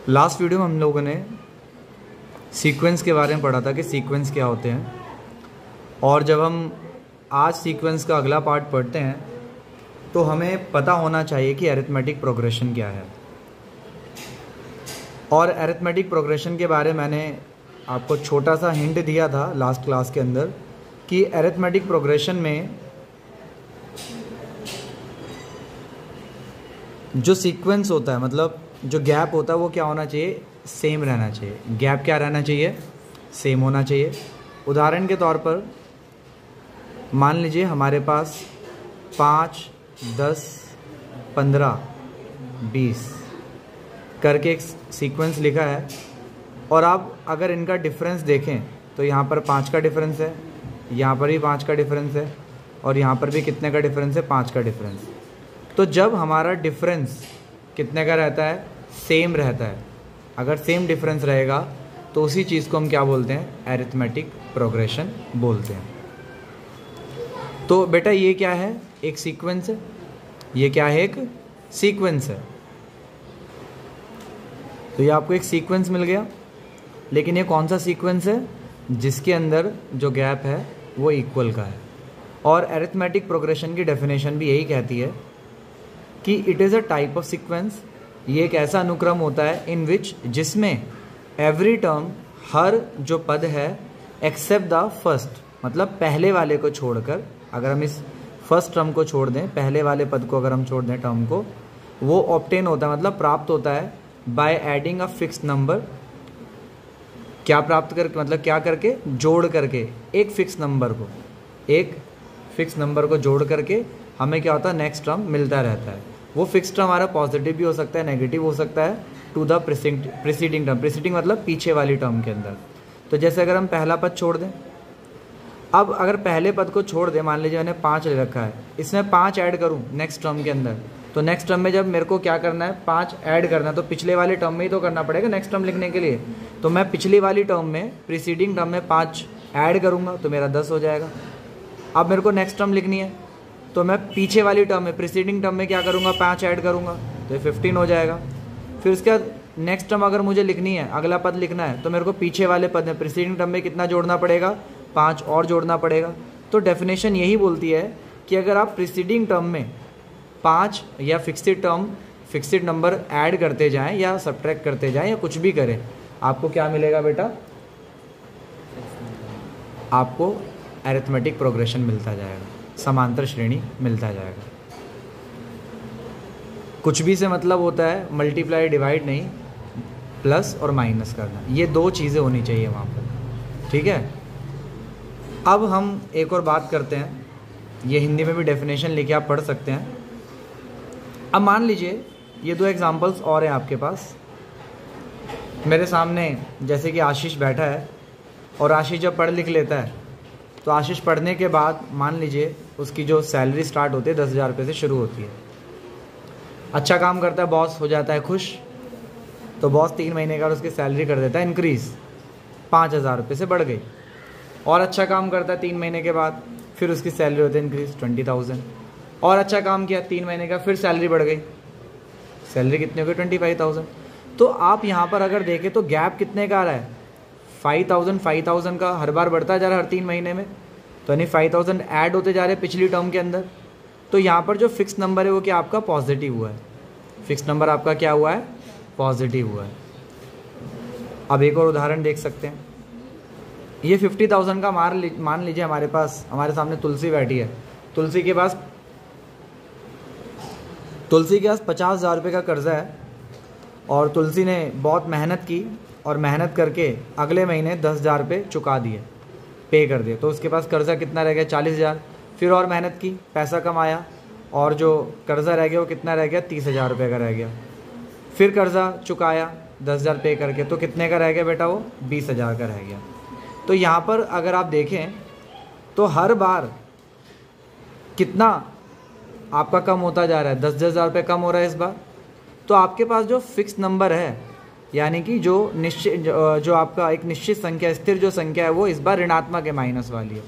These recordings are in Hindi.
लास्ट वीडियो में हम लोगों ने सीक्वेंस के बारे में पढ़ा था कि सीक्वेंस क्या होते हैं, और जब हम आज सीक्वेंस का अगला पार्ट पढ़ते हैं तो हमें पता होना चाहिए कि अरिथमेटिक प्रोग्रेशन क्या है। और अरिथमेटिक प्रोग्रेशन के बारे में मैंने आपको छोटा सा हिंट दिया था लास्ट क्लास के अंदर कि अरिथमेटिक प्रोग्रेशन में जो सीक्वेंस होता है, मतलब जो गैप होता है, वो क्या होना चाहिए, सेम रहना चाहिए। गैप क्या रहना चाहिए, सेम होना चाहिए। उदाहरण के तौर पर मान लीजिए हमारे पास 5, 10, 15, 20 करके एक सीक्वेंस लिखा है, और आप अगर इनका डिफरेंस देखें तो यहाँ पर 5 का डिफरेंस है, यहाँ पर भी 5 का डिफरेंस है, और यहाँ पर भी कितने का डिफरेंस है, 5 का डिफरेंस। तो जब हमारा डिफरेंस कितने का रहता है, सेम रहता है, अगर सेम डिफरेंस रहेगा तो उसी चीज़ को हम क्या बोलते हैं, अरिथमेटिक प्रोग्रेशन बोलते हैं। तो बेटा ये क्या है, एक सीक्वेंस है। ये क्या है, एक सीक्वेंस है। तो ये आपको एक सीक्वेंस मिल गया, लेकिन ये कौन सा सीक्वेंस है, जिसके अंदर जो गैप है वो इक्वल का है। और अरिथमेटिक प्रोग्रेशन की डेफिनेशन भी यही कहती है कि it is a type of sequence. ये एक ऐसा अनुक्रम होता है इन विच, जिसमें एवरी टर्म, हर जो पद है, एक्सेप्ट द फर्स्ट, मतलब पहले वाले को छोड़कर, अगर हम इस फर्स्ट टर्म को छोड़ दें, पहले वाले पद को अगर हम छोड़ दें टर्म को, वो ऑब्टेन होता है, मतलब प्राप्त होता है by adding a fix number. क्या प्राप्त करके, मतलब क्या करके, जोड़ करके एक फिक्स नंबर को, एक फिक्स नंबर को जोड़ करके हमें क्या होता है, नेक्स्ट टर्म मिलता रहता है। वो फिक्स टर्म हमारा पॉजिटिव भी हो सकता है, नेगेटिव हो सकता है, to the preceding term. Preceding मतलब पीछे वाली टर्म के अंदर। तो जैसे अगर हम पहला पद छोड़ दें, अब अगर पहले पद को छोड़ दें, मान लीजिए मैंने 5 ले रखा है, इसमें 5 ऐड करूं नेक्स्ट टर्म के अंदर, तो नेक्स्ट टर्म में जब मेरे को क्या करना है, 5 ऐड करना है, तो पिछले वाले टर्म में ही तो करना पड़ेगा नेक्स्ट टर्म लिखने के लिए। तो मैं पिछली वाली टर्म में, प्रीसीडिंग टर्म में 5 ऐड करूँगा तो मेरा 10 हो जाएगा। अब मेरे को नेक्स्ट टर्म लिखनी है, तो मैं पीछे वाली टर्म में, प्रीसीडिंग टर्म में क्या करूँगा, 5 ऐड करूँगा तो ये 15 हो जाएगा। फिर उसके बाद नेक्स्ट टर्म अगर मुझे लिखनी है, अगला पद लिखना है, तो मेरे को पीछे वाले पद में, प्रीसीडिंग टर्म में कितना जोड़ना पड़ेगा, 5 और जोड़ना पड़ेगा। तो डेफिनेशन यही बोलती है कि अगर आप प्रीसीडिंग टर्म में 5 या फिक्स्ड नंबर ऐड करते जाएं या सब्ट्रैक्ट करते जाएं या कुछ भी करें, आपको क्या मिलेगा बेटा, आपको अरिथमेटिक प्रोग्रेशन मिलता जाएगा, समांतर श्रेणी मिलता जाएगा। कुछ भी से मतलब होता है मल्टीप्लाई, डिवाइड नहीं, प्लस और माइनस करना, ये 2 चीज़ें होनी चाहिए वहाँ पर, ठीक है। अब हम एक और बात करते हैं, ये हिंदी में भी डेफिनेशन लेके आप पढ़ सकते हैं। अब मान लीजिए ये 2 एग्जांपल्स और हैं आपके पास मेरे सामने। जैसे कि आशीष बैठा है, और आशीष जब पढ़ लिख लेता है, तो आशीष पढ़ने के बाद मान लीजिए उसकी जो सैलरी स्टार्ट होती है 10,000 रुपये से शुरू होती है। अच्छा काम करता है, बॉस हो जाता है खुश, तो बॉस 3 महीने का उसकी सैलरी कर देता है इंक्रीज़, 5,000 रुपये से बढ़ गई। और अच्छा काम करता है 3 महीने के बाद, फिर उसकी सैलरी होती है इंक्रीज़ 20,000। और अच्छा काम किया 3 महीने का, फिर सैलरी बढ़ गई, सैलरी कितनी हो गई, 25,000। तो आप यहाँ पर अगर देखें तो गैप कितने का आ रहा है, 5,000 का हर बार बढ़ता जा रहा है हर 3 महीने में, तो यानी 5,000 ऐड होते जा रहे हैं पिछली टर्म के अंदर। तो यहाँ पर जो फिक्स नंबर है वो क्या आपका पॉजिटिव हुआ है, फिक्स नंबर आपका क्या हुआ है, पॉजिटिव हुआ है। अब एक और उदाहरण देख सकते हैं। ये 50,000 का मान लीजिए हमारे पास, हमारे सामने तुलसी बैठी है, तुलसी के पास 50,000 रुपये का कर्जा है, और तुलसी ने बहुत मेहनत की, और मेहनत करके अगले महीने 10,000 रुपये चुका दिए, पे कर दिए, तो उसके पास कर्जा कितना रह गया, 40,000। फिर और मेहनत की, पैसा कमाया, और जो कर्जा रह गया वो कितना रह गया, 30,000 रुपये का रह गया। फिर कर्जा चुकाया 10,000 पे करके, तो कितने का रह गया बेटा, वो 20,000 का रह गया। तो यहाँ पर अगर आप देखें तो हर बार कितना आपका कम होता जा रहा है, 10,000 रुपये कम हो रहा है इस बार। तो आपके पास जो फिक्स नंबर है, यानी कि जो निश्चित, जो आपका एक निश्चित संख्या, स्थिर जो संख्या है, वो इस बार ऋणात्मक है, माइनस वाली है।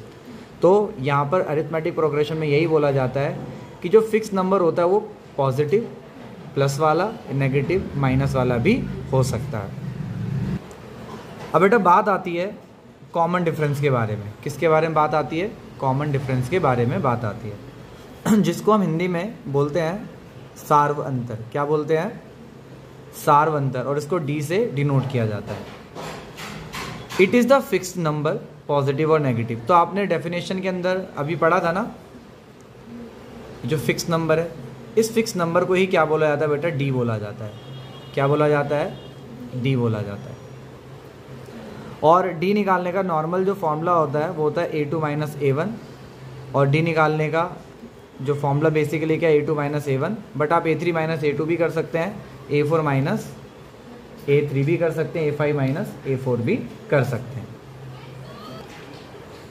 तो यहाँ पर अरिथमेटिक प्रोग्रेशन में यही बोला जाता है कि जो फिक्स नंबर होता है वो पॉजिटिव, प्लस वाला, नेगेटिव माइनस वाला भी हो सकता है। अब बेटा बात आती है कॉमन डिफरेंस के बारे में। किसके बारे में बात आती है? कॉमन डिफरेंस के बारे में बात आती है, जिसको हम हिंदी में बोलते हैं सार्व अंतर। क्या बोलते हैं? सार्व अंतर, और इसको डी से डिनोट किया जाता है। It is the fixed number, positive और नेगेटिव। तो आपने डेफिनेशन के अंदर अभी पढ़ा था ना, जो फिक्स नंबर है, इस फिक्स नंबर को ही क्या बोला जाता है बेटा? डी बोला जाता है। क्या बोला जाता है? डी बोला जाता है। और डी निकालने का नॉर्मल जो फॉर्मूला होता है वो होता है A2 माइनस A1, और डी निकालने का जो फॉर्मूला बेसिकली क्या है? A2 माइनस A1, बट आप A3 माइनस A2 भी कर सकते हैं, A4 माइनस A3 भी कर सकते हैं, A5 माइनस A4 भी कर सकते हैं।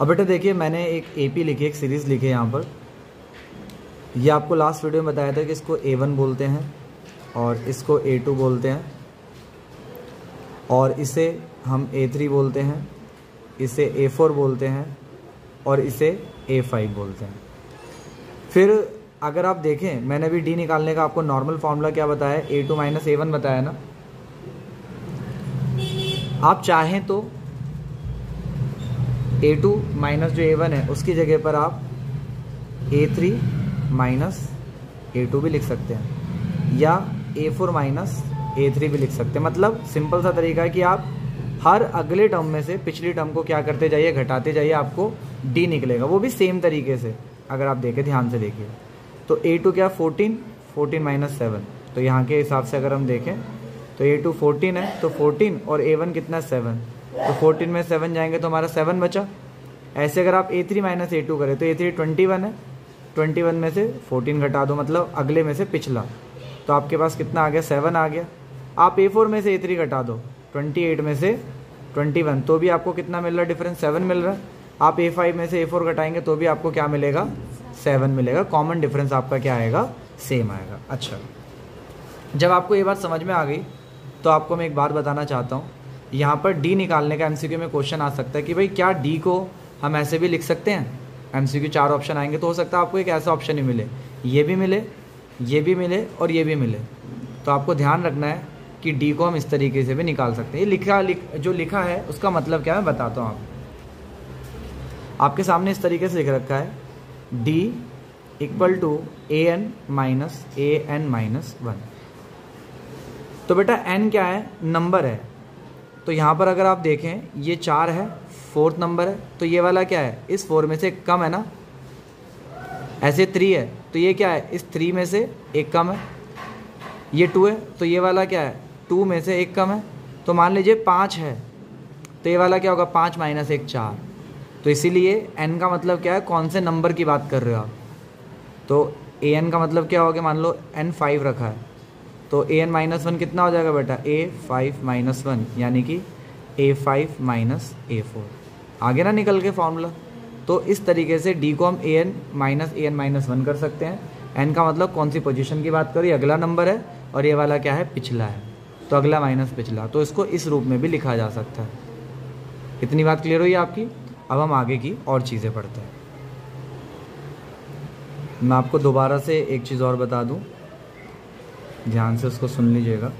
अब बेटा देखिए, मैंने एक AP लिखी, एक सीरीज़ लिखी है यहाँ पर। ये आपको लास्ट वीडियो में बताया था कि इसको A1 बोलते हैं और इसको A2 बोलते हैं, और इसे हम A3 बोलते हैं, इसे A4 बोलते हैं, और इसे A5 बोलते हैं। फिर अगर आप देखें, मैंने भी डी निकालने का आपको नॉर्मल फार्मूला क्या बताया? A2 माइनस A1 बताया ना। आप चाहें तो A2 माइनस जो A1 है उसकी जगह पर आप A3 माइनस A2 भी लिख सकते हैं, या A4 माइनस A3 भी लिख सकते हैं। मतलब सिंपल सा तरीका है कि आप हर अगले टर्म में से पिछली टर्म को क्या करते जाइए? घटाते जाइए, आपको डी निकलेगा। वो भी सेम तरीके से, अगर आप देखें, ध्यान से देखिए। तो A2 क्या? 14 माइनस 7। तो यहाँ के हिसाब से अगर हम देखें तो A2 14 है, तो 14 और A1 कितना? 7। तो 14 में 7 जाएंगे तो हमारा 7 बचा। ऐसे अगर आप A3 माइनस A2 करें तो A3 21 है, 21 में से 14 घटा दो, मतलब अगले में से पिछला, तो आपके पास कितना आ गया? 7 आ गया। आप A4 में से A3 घटा दो, 28 में से 21, तो भी आपको कितना मिल रहा है? डिफरेंस 7 मिल रहा है। आप A5 में से A4 घटाएंगे तो भी आपको क्या मिलेगा? 7 मिलेगा। कॉमन डिफरेंस आपका क्या आएगा? सेम आएगा। अच्छा, जब आपको ये बात समझ में आ गई तो आपको मैं एक बात बताना चाहता हूँ। यहाँ पर डी निकालने का MCQ में क्वेश्चन आ सकता है कि भाई क्या डी को हम ऐसे भी लिख सकते हैं? MCQ 4 ऑप्शन आएंगे, तो हो सकता है आपको एक ऐसा ऑप्शन ही मिले, ये भी मिले, ये भी मिले और ये भी मिले। तो आपको ध्यान रखना है कि डी को हम इस तरीके से भी निकाल सकते हैं। ये जो लिखा है उसका मतलब क्या है मैं बताता हूँ आपके सामने इस तरीके से लिख रखा है, D equal to AN minus AN minus 1। तो बेटा n क्या है? नंबर है। तो यहाँ पर अगर आप देखें ये 4 है, 4th नंबर है, तो ये वाला क्या है? इस 4 में से एक कम है ना। ऐसे 3 है तो ये क्या है? इस 3 में से एक कम है। ये 2 है तो ये वाला क्या है? 2 में से एक कम है। तो मान लीजिए 5 है तो ये वाला क्या होगा? 5 माइनस 1 4। तो इसीलिए n का मतलब क्या है? कौन से नंबर की बात कर रहे हो आप? तो AN का मतलब क्या हो गया? मान लो n 5 रखा है तो AN माइनस 1 कितना हो जाएगा बेटा? A5 माइनस 1, यानी कि A5 माइनस A4। आगे ना निकल के फॉर्मूला। तो इस तरीके से डी को हम AN माइनस 1 कर सकते हैं। n का मतलब कौन सी पोजीशन की बात करें? अगला नंबर है, और ये वाला क्या है? पिछला है, तो अगला माइनस पिछला। तो इसको इस रूप में भी लिखा जा सकता है। इतनी बात क्लियर हुई आपकी? अब हम आगे की और चीज़ें पढ़ते हैं। मैं आपको दोबारा से एक चीज़ और बता दूं, ध्यान से उसको सुन लीजिएगा।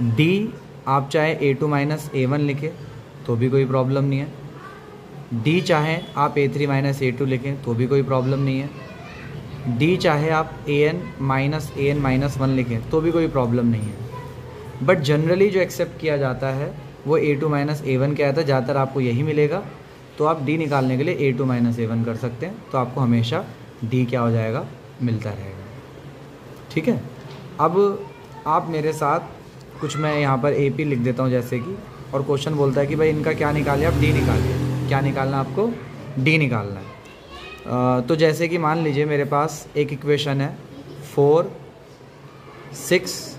डी आप चाहे A2 माइनस A1 लिखें तो भी कोई प्रॉब्लम नहीं है। डी चाहे आप A3 माइनस A2 लिखें तो भी कोई प्रॉब्लम नहीं है। डी चाहे आप AN माइनस 1 लिखें तो भी कोई प्रॉब्लम नहीं है। बट जनरली जो एक्सेप्ट किया जाता है वो A2 माइनस A1 क्या आता है? ज़्यादातर आपको यही मिलेगा। तो आप डी निकालने के लिए A2 माइनस A1 कर सकते हैं, तो आपको हमेशा डी क्या हो जाएगा? मिलता रहेगा। ठीक है, अब आप मेरे साथ कुछ, मैं यहाँ पर AP लिख देता हूँ जैसे कि, और क्वेश्चन बोलता है कि भाई इनका क्या निकालिए? आप डी निकालिए। क्या निकालना आपको? डी निकालना है। तो जैसे कि मान लीजिए मेरे पास एक इक्वेशन है 4, 6,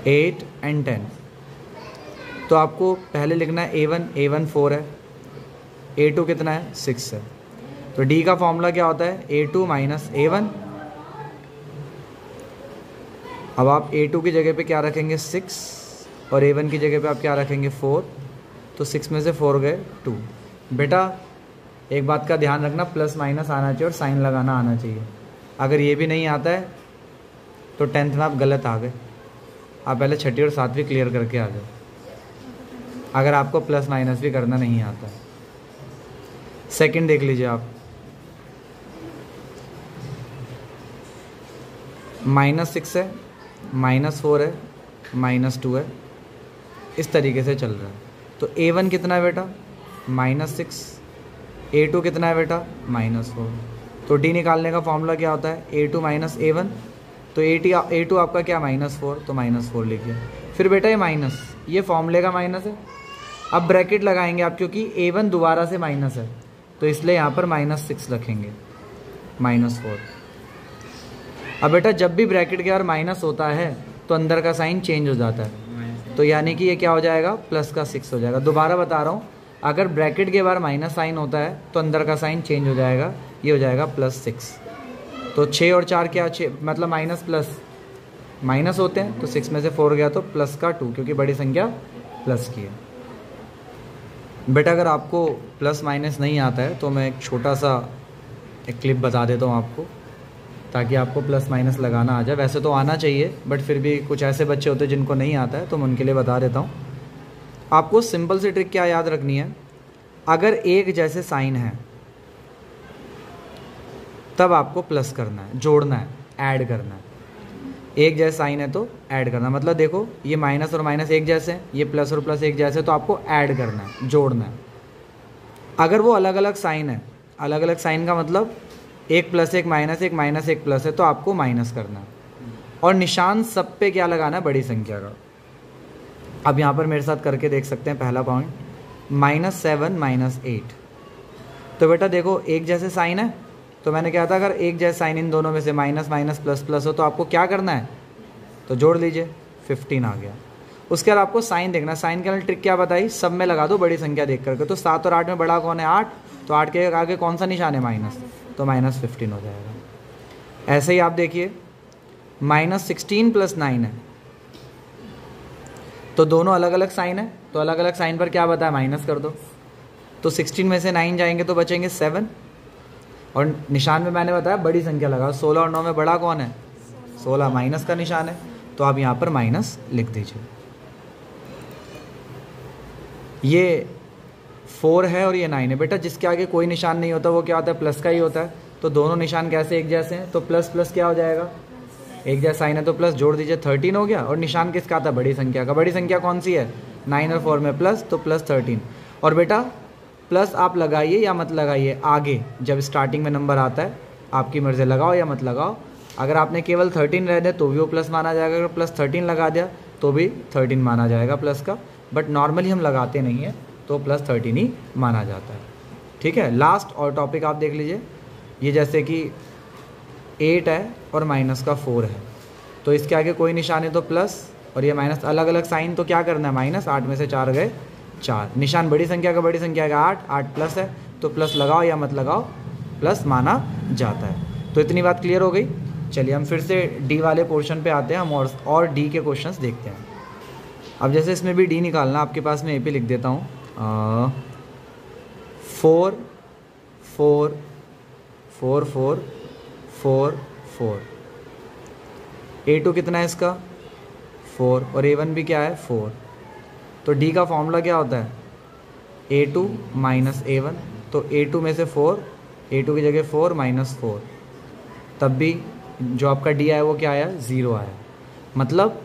8 एंड 10। तो आपको पहले लिखना है A1 4 है, A2 कितना है? 6 है। तो डी का फॉर्मूला क्या होता है? A2 minus A1। अब आप A2 की जगह पे क्या रखेंगे? 6, और A1 की जगह पे आप क्या रखेंगे? 4। तो 6 में से 4 गए 2। बेटा एक बात का ध्यान रखना, प्लस माइनस आना चाहिए और साइन लगाना आना चाहिए। अगर ये भी नहीं आता है तो 10th में आप गलत आ गए। आप पहले छठी और सातवीं क्लियर करके आ जाओ, अगर आपको प्लस माइनस भी करना नहीं आता। सेकंड देख लीजिए आप, -6 है, -4 है, -2 है, इस तरीके से चल रहा है। तो A1 कितना है बेटा? -6। A2 कितना है बेटा? -4। तो D निकालने का फॉर्मूला क्या होता है? A2 - A1। तो A2 आपका क्या? -4, तो -4 लिखिए। फिर बेटा ये माइनस, ये फॉर्मूले का माइनस है। अब ब्रैकेट लगाएंगे आप, क्योंकि A1 दोबारा से माइनस है, तो इसलिए यहाँ पर -6 रखेंगे, -4। अब बेटा जब भी ब्रैकेट के बाहर माइनस होता है तो अंदर का साइन चेंज हो जाता है, तो यानी कि ये क्या हो जाएगा? +6 हो जाएगा। दोबारा बता रहा हूँ, अगर ब्रैकेट के बाहर माइनस साइन होता है तो अंदर का साइन चेंज हो जाएगा, ये हो जाएगा +6। तो 6 और 4 क्या? 6 मतलब माइनस प्लस माइनस होते हैं, तो 6 में से 4 गया तो प्लस का 2, क्योंकि बड़ी संख्या प्लस की है। बेटा अगर आपको प्लस माइनस नहीं आता है तो मैं एक छोटा सा एक क्लिप बता देता हूँ आपको, ताकि आपको प्लस माइनस लगाना आ जाए। वैसे तो आना चाहिए, बट फिर भी कुछ ऐसे बच्चे होते हैं जिनको नहीं आता है, तो मैं उनके लिए बता देता हूँ। आपको सिंपल सी ट्रिक क्या याद रखनी है, अगर एक जैसे साइन है तब आपको प्लस करना है, जोड़ना है, ऐड करना है। एक जैसा साइन है तो ऐड करना, मतलब देखो ये माइनस और माइनस एक जैसे हैं, ये प्लस और प्लस एक जैसे, तो आपको ऐड करना है, जोड़ना है। अगर वो अलग अलग साइन है, अलग अलग साइन का मतलब एक प्लस एक माइनस एक प्लस है, तो आपको माइनस करना है। और निशान सब पे क्या लगाना है? बड़ी संख्या का। अब यहाँ पर मेरे साथ करके देख सकते हैं। पहला पॉइंट -7 -8। तो बेटा देखो एक जैसे साइन है, तो मैंने क्या था, अगर एक जैसे साइन इन दोनों में से माइनस माइनस प्लस प्लस हो तो आपको क्या करना है? तो जोड़ लीजिए, 15 आ गया। उसके बाद आपको साइन देखना। साइन के लिए ट्रिक क्या बताई? सब में लगा दो बड़ी संख्या देख करके। तो 7 और 8 में बड़ा कौन है? 8। तो 8 के आगे कौन सा निशान है? माइनस, तो -15 हो जाएगा। ऐसे ही आप देखिए -16 + 9 है, तो दोनों अलग अलग साइन है, तो अलग अलग साइन पर क्या बताया? माइनस कर दो। तो 16 में से 9 जाएंगे तो बचेंगे 7, और निशान में मैंने बताया बड़ी संख्या लगा। 16 और 9 में बड़ा कौन है? 16, माइनस का निशान है, तो आप यहाँ पर माइनस लिख दीजिए। ये 4 है और ये 9 है। बेटा जिसके आगे कोई निशान नहीं होता वो क्या होता है? प्लस का ही होता है। तो दोनों निशान कैसे एक जैसे हैं? तो प्लस प्लस क्या हो जाएगा? एक जैसा साइन है तो प्लस, जोड़ दीजिए, 13 हो गया। और निशान किसका था? बड़ी संख्या का। बड़ी संख्या कौन सी है? 9 और 4 में प्लस, तो +13। और बेटा प्लस आप लगाइए या मत लगाइए, आगे जब स्टार्टिंग में नंबर आता है आपकी मर्जी, लगाओ या मत लगाओ। अगर आपने केवल 13 रह दिया तो भी वो प्लस माना जाएगा, अगर +13 लगा दिया तो भी 13 माना जाएगा प्लस का। बट नॉर्मली हम लगाते नहीं हैं तो +13 ही माना जाता है। ठीक है, लास्ट और टॉपिक आप देख लीजिए। ये जैसे कि 8 है और -4 है, तो इसके आगे कोई निशान है तो प्लस, और ये माइनस, अलग अलग साइन, तो क्या करना है? माइनस। 8 में से 4 गए 4। निशान बड़ी संख्या का, बड़ी संख्या का 8, 8 प्लस है, तो प्लस लगाओ या मत लगाओ, प्लस माना जाता है। तो इतनी बात क्लियर हो गई। चलिए हम फिर से डी वाले पोर्शन पे आते हैं, हम और डी के क्वेश्चंस देखते हैं। अब जैसे इसमें भी डी निकालना, आपके पास मैं ए पे लिख देता हूँ 4 4 4 4 4 4। A2 कितना है इसका? 4, और A1 भी क्या है? 4। तो डी का फॉर्मूला क्या होता है? A2 - A1। तो A2 में से 4, A2 की जगह 4 -4, तब भी जो आपका डी आया वो क्या आया? 0 आया। मतलब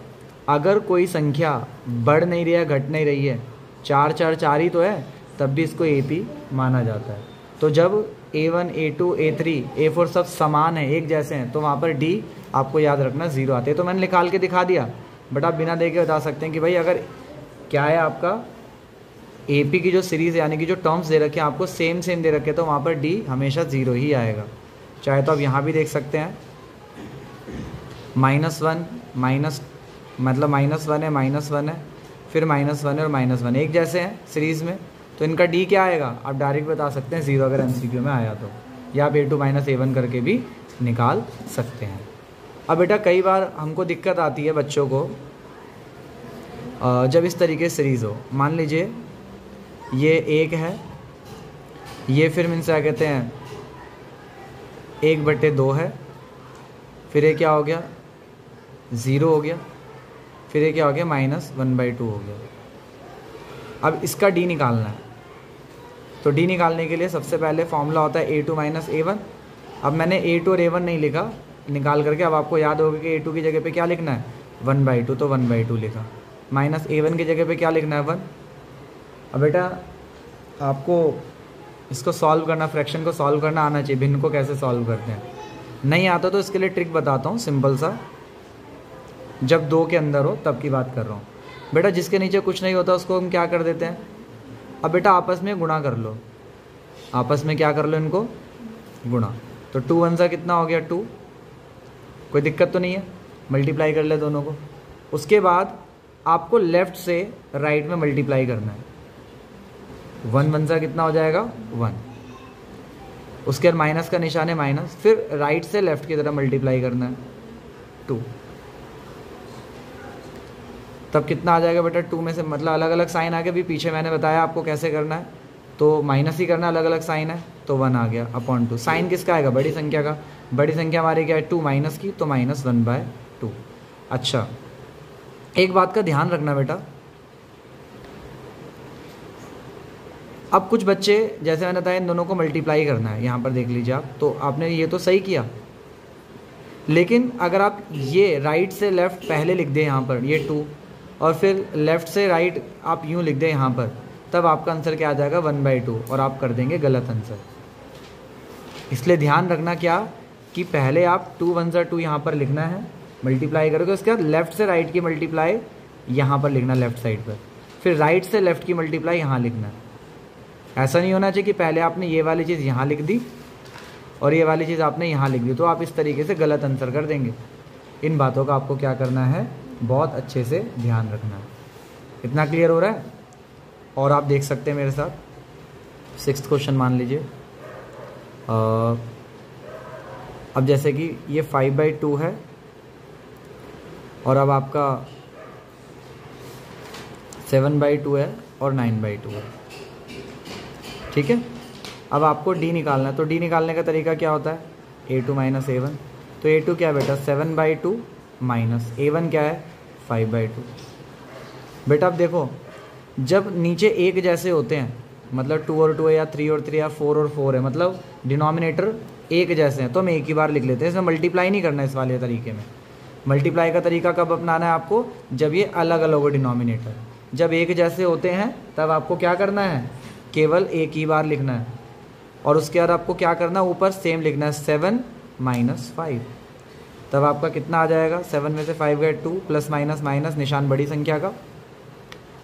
अगर कोई संख्या बढ़ नहीं रही है, घट नहीं रही है, 4 4 4 ही तो है, तब भी इसको AP माना जाता है। तो जब A1 A2 A3 A4 सब समान है, एक जैसे हैं, तो वहाँ पर डी आपको याद रखना 0 आते हैं। तो मैंने निकाल के दिखा दिया, बट आप बिना देखे बता सकते हैं कि भाई अगर क्या है आपका AP की जो सीरीज़ यानी कि जो टर्म्स दे रखे हैं आपको सेम दे रखे हैं, तो वहाँ पर डी हमेशा 0 ही आएगा। चाहे तो आप यहाँ भी देख सकते हैं -1 माइनस, मतलब -1 है, -1 है, फिर -1 है और -1 एक जैसे हैं सीरीज़ में, तो इनका डी क्या आएगा? आप डायरेक्ट बता सकते हैं 0 अगर MCQ में आया तो, या आप A2 - A1 करके भी निकाल सकते हैं। अब बेटा कई बार हमको दिक्कत आती है बच्चों को जब इस तरीके से सीरीज़ हो। मान लीजिए ये 1 है, ये फिर मीन्स क्या कहते हैं 1/2 है, फिर ये क्या हो गया ज़ीरो हो गया, फिर ये क्या हो गया -1/2 हो गया। अब इसका डी निकालना है, तो डी निकालने के लिए सबसे पहले फॉर्मूला होता है A2 - A1। अब मैंने A2 और A1 नहीं लिखा निकाल करके, अब आपको याद होगा कि A2 की जगह पे क्या लिखना है 1/2, तो 1/2 लिखा। -A1 की जगह पे क्या लिखना है 1। अब बेटा आपको इसको सॉल्व करना, फ्रैक्शन को सॉल्व करना आना चाहिए, भिन्न को कैसे सॉल्व करते हैं। नहीं आता तो इसके लिए ट्रिक बताता हूँ सिंपल सा, जब 2 के अंदर हो तब की बात कर रहा हूँ। बेटा जिसके नीचे कुछ नहीं होता उसको हम क्या कर देते हैं, अब बेटा आपस में गुणा कर लो, आपस में क्या कर लो इनको गुणा। तो 2 1 सा कितना हो गया 2, कोई दिक्कत तो नहीं है, मल्टीप्लाई कर ले दोनों को। उसके बाद आपको लेफ़्ट से राइट में मल्टीप्लाई करना है, 1 1 सा कितना हो जाएगा 1, उसके बाद माइनस का निशान है माइनस, फिर राइट से लेफ़्ट की तरफ मल्टीप्लाई करना है 2, तब कितना आ जाएगा बेटा 2 में से, मतलब अलग अलग साइन आ गया, भी पीछे मैंने बताया आपको कैसे करना है, तो माइनस ही करना, अलग अलग साइन है, तो 1 आ गया अपॉन 2। साइन किसका आएगा बड़ी संख्या का, बड़ी संख्या हमारी क्या है 2 माइनस की, तो -1/2। अच्छा एक बात का ध्यान रखना बेटा, अब कुछ बच्चे जैसे मैंने बताया इन दोनों को मल्टीप्लाई करना है, यहाँ पर देख लीजिए आप, तो आपने ये तो सही किया, लेकिन अगर आप ये राइट से लेफ़्ट पहले लिख दें यहाँ पर ये 2, और फिर लेफ़्ट से राइट आप यूँ लिख दें यहाँ पर, तब आपका आंसर क्या आ जाएगा 1/2, और आप कर देंगे गलत आंसर। इसलिए ध्यान रखना क्या कि पहले आप 2 1 सा 2 यहाँ पर लिखना है, मल्टीप्लाई करोगे, उसके बाद लेफ़्ट से राइट की मल्टीप्लाई यहाँ पर लिखना लेफ़्ट साइड पर, फिर राइट से लेफ़्ट की मल्टीप्लाई यहाँ लिखना है। ऐसा नहीं होना चाहिए कि पहले आपने ये वाली चीज़ यहाँ लिख दी और ये वाली चीज़ आपने यहाँ लिख दी, तो आप इस तरीके से गलत आंसर कर देंगे। इन बातों का आपको क्या करना है, बहुत अच्छे से ध्यान रखना है। इतना क्लियर हो रहा है। और आप देख सकते हैं मेरे साथ 6th क्वेश्चन मान लीजिए। अब जैसे कि ये 5/2 है और अब आपका 7/2 है और 9/2 है, ठीक है। अब आपको डी निकालना है, तो डी निकालने का तरीका क्या होता है A2 - A1। तो A2 क्या है बेटा 7/2 माइनस A1 क्या है 5/2। बेटा अब देखो जब नीचे एक जैसे होते हैं, मतलब 2 और 2 है या 3 और 3 या 4 और 4 है, मतलब डिनोमिनेटर एक जैसे हैं, तो हम एक ही बार लिख लेते हैं। इसमें मल्टीप्लाई नहीं करना है इस वाले तरीके में। मल्टीप्लाई का तरीका कब अपनाना है आपको, जब ये अलग अलग हो डिनोमिनेटर। जब एक जैसे होते हैं तब आपको क्या करना है, केवल एक ही बार लिखना है, और उसके बाद आपको क्या करना है, ऊपर सेम लिखना है 7 - 5। तब आपका कितना आ जाएगा, 7 में से 5 गए 2, प्लस माइनस माइनस निशान बड़ी संख्या का,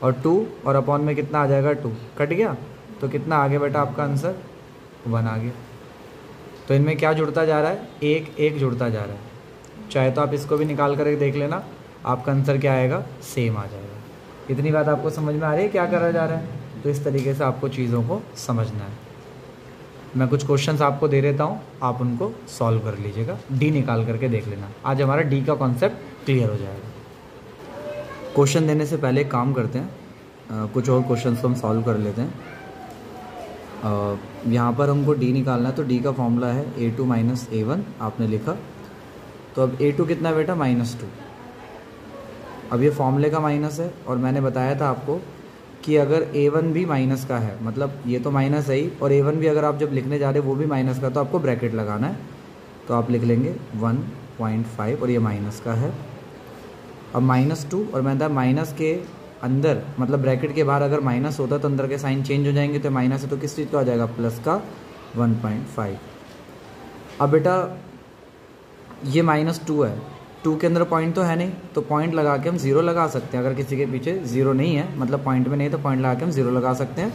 और 2 और अपॉन में कितना आ जाएगा 2, कट गया, तो कितना आ गया बेटा आपका आंसर 1 आ गया। तो इनमें क्या जुड़ता जा रहा है, एक एक जुड़ता जा रहा है। चाहे तो आप इसको भी निकाल कर देख लेना, आपका आंसर क्या आएगा, सेम आ जाएगा। इतनी बात आपको समझ में आ रही है क्या करा जा रहा है। तो इस तरीके से आपको चीज़ों को समझना है। मैं कुछ क्वेश्चंस आपको दे देता हूँ, आप उनको सॉल्व कर लीजिएगा, डी निकाल करके देख लेना। आज हमारा डी का कॉन्सेप्ट क्लियर हो जाएगा। क्वेश्चन देने से पहले काम करते हैं, कुछ और क्वेश्चंस को हम सॉल्व कर लेते हैं। यहाँ पर हमको डी निकालना है, तो डी का फॉर्मूला है A2 - A1 आपने लिखा। तो अब A2 कितना है बेटा -2। अब ये फॉर्मूले का माइनस है, और मैंने बताया था आपको कि अगर A1 भी माइनस का है, मतलब ये तो माइनस है ही, और A1 भी अगर आप जब लिखने जा रहे हैं वो भी माइनस का, तो आपको ब्रैकेट लगाना है। तो आप लिख लेंगे 1.5 और ये माइनस का है। अब -2 और मैंने माइनस के अंदर, मतलब ब्रैकेट के बाहर अगर माइनस होता तो अंदर के साइन चेंज हो जाएंगे, तो माइनस है तो किस चीज़ का हो जाएगा, प्लस का 1.5। अब बेटा ये -2 है, 2 के अंदर पॉइंट तो है नहीं, तो पॉइंट लगा के हम 0 लगा सकते हैं। अगर किसी के पीछे 0 नहीं है, मतलब पॉइंट में नहीं, तो पॉइंट लगा के हम 0 लगा सकते हैं।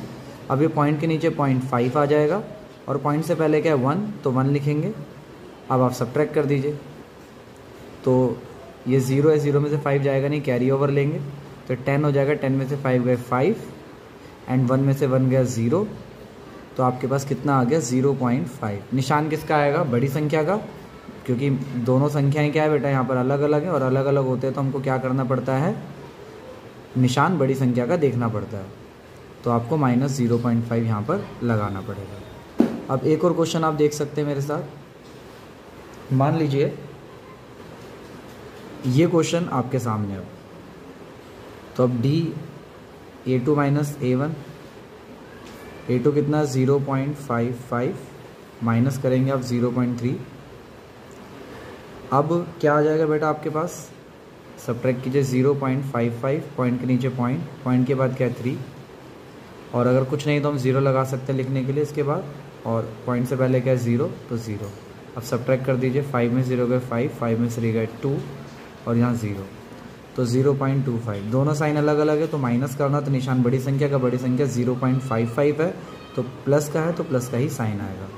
अब ये पॉइंट के नीचे 0.5 आ जाएगा, और पॉइंट से पहले क्या है 1, तो 1 लिखेंगे। अब आप सब्ट्रैक्ट कर दीजिए, तो ये 0 है, 0 में से 5 जाएगा नहीं, कैरी ओवर लेंगे, तो 10 हो जाएगा। 10 में से 5 गए 5, एंड 1 में से 1 गया 0, तो आपके पास कितना आ गया 0.5। निशान किसका आएगा, बड़ी संख्या का, क्योंकि दोनों संख्याएं क्या है बेटा यहाँ पर अलग अलग है, और अलग अलग होते हैं तो हमको क्या करना पड़ता है, निशान बड़ी संख्या का देखना पड़ता है। तो आपको -0.5 यहाँ पर लगाना पड़ेगा। अब एक और क्वेश्चन आप देख सकते हैं मेरे साथ। मान लीजिए ये क्वेश्चन आपके सामने अब, तो अब D A2 minus A1, A2 कितना 0.55 माइनस करेंगे आप 0.3। अब क्या आ जाएगा बेटा आपके पास, सब्ट्रैक्ट कीजिए 0.55, पॉइंट के नीचे पॉइंट, पॉइंट के बाद क्या है 3, और अगर कुछ नहीं तो हम 0 लगा सकते हैं लिखने के लिए इसके बाद, और पॉइंट से पहले क्या है 0 तो 0। अब सब्ट्रैक्ट कर दीजिए, 5 में 0 गए 5, 5 में 3 गए 2, और यहाँ 0, तो 0.25। दोनों साइन अलग अलग है तो माइनस करना तो निशान बड़ी संख्या का, बड़ी संख्या 0.55 है तो प्लस का है तो प्लस का ही साइन आएगा।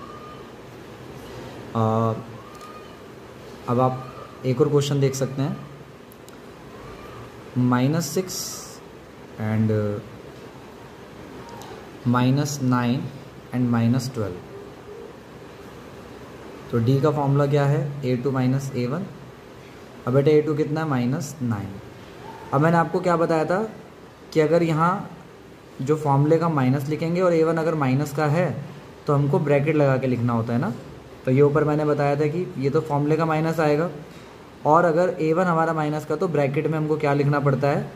अब आप एक और क्वेश्चन देख सकते हैं, -6 एंड -9 एंड -12। तो डी का फॉर्मूला क्या है, A2 माइनस A1। अब बेटा A2 कितना है -9। अब मैंने आपको क्या बताया था कि अगर यहाँ जो फॉर्मूले का माइनस लिखेंगे और A1 अगर माइनस का है तो हमको ब्रैकेट लगा के लिखना होता है ना। तो ये ऊपर मैंने बताया था कि ये तो फॉर्मूले का माइनस आएगा, और अगर A1 हमारा माइनस का तो ब्रैकेट में हमको क्या लिखना पड़ता है,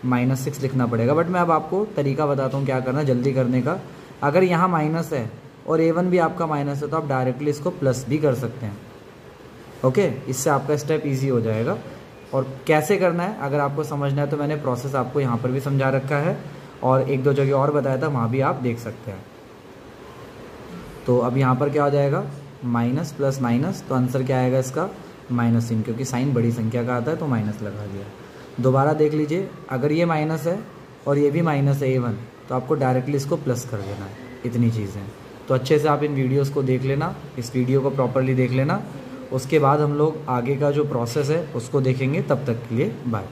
-6 लिखना पड़ेगा। बट मैं अब आपको तरीका बताता हूँ क्या करना जल्दी करने का। अगर यहाँ माइनस है और A1 भी आपका माइनस है तो आप डायरेक्टली इसको प्लस भी कर सकते हैं। ओके, इससे आपका स्टेप इजी हो जाएगा। और कैसे करना है अगर आपको समझना है तो मैंने प्रोसेस आपको यहाँ पर भी समझा रखा है, और एक दो जगह और बताया था, वहाँ भी आप देख सकते हैं। तो अब यहाँ पर क्या हो जाएगा, माइनस प्लस माइनस, तो आंसर क्या आएगा इसका -3, क्योंकि साइन बड़ी संख्या का आता है तो माइनस लगा दिया। दोबारा देख लीजिए, अगर ये माइनस है और ये भी माइनस है A1, तो आपको डायरेक्टली इसको प्लस कर देना है। इतनी चीज़ें, तो अच्छे से आप इन वीडियोस को देख लेना, इस वीडियो को प्रॉपरली देख लेना। उसके बाद हम लोग आगे का जो प्रोसेस है उसको देखेंगे। तब तक के लिए बाय।